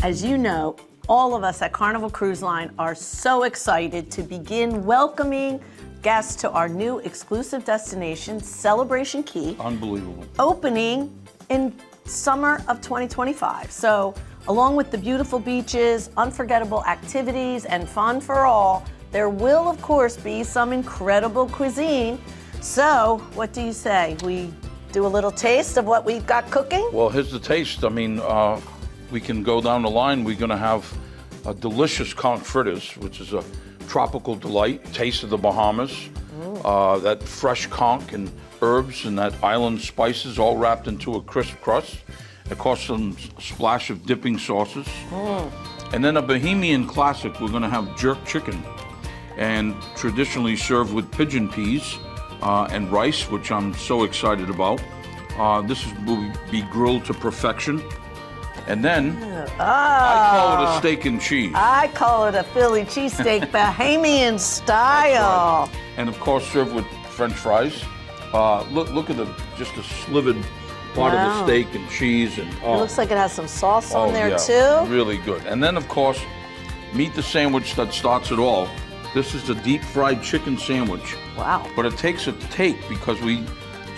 As you know, all of us at Carnival Cruise Line are so excited to begin welcoming guests to our new exclusive destination, Celebration Key. Unbelievable. Opening in summer of 2025. So, along with the beautiful beaches, unforgettable activities, and fun for all, there will, of course, be some incredible cuisine. So, what do you say? We do a little taste of what we've got cooking? Well, here's the taste. I mean, we can go down the line. We're gonna have a delicious conch fritters, which is a tropical delight, taste of the Bahamas. That fresh conch and herbs and that island spices all wrapped into a crisp crust. Of course, some splash of dipping sauces. And then a Bahamian classic, we're gonna have jerk chicken, and traditionally served with pigeon peas and rice, which I'm so excited about. Will be grilled to perfection. And then, I call it a steak and cheese. I call it a Philly cheesesteak, Bahamian style. Right. And of course, served with French fries. Look at just a slivered part of the steak and cheese. And it looks like it has some sauce on there yeah, too. Really good. And then, of course, meet the sandwich that starts it all. This is the deep fried chicken sandwich. Wow. But it takes a take because we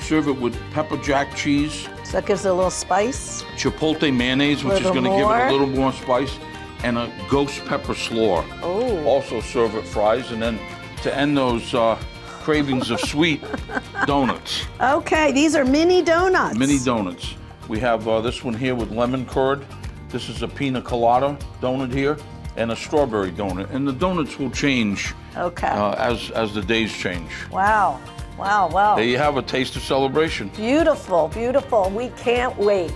serve it with pepper jack cheese. So that gives it a little spice. Chipotle mayonnaise, which is going to give it a little more spice, and a ghost pepper slaw. Oh. Also serve with fries, and then to end those cravings of sweet, donuts. Okay, these are mini donuts. Mini donuts. We have this one here with lemon curd. This is a pina colada donut here, and a strawberry donut. And the donuts will change as the days change. Wow. Wow, wow. There you have a taste of celebration. Beautiful, beautiful. We can't wait.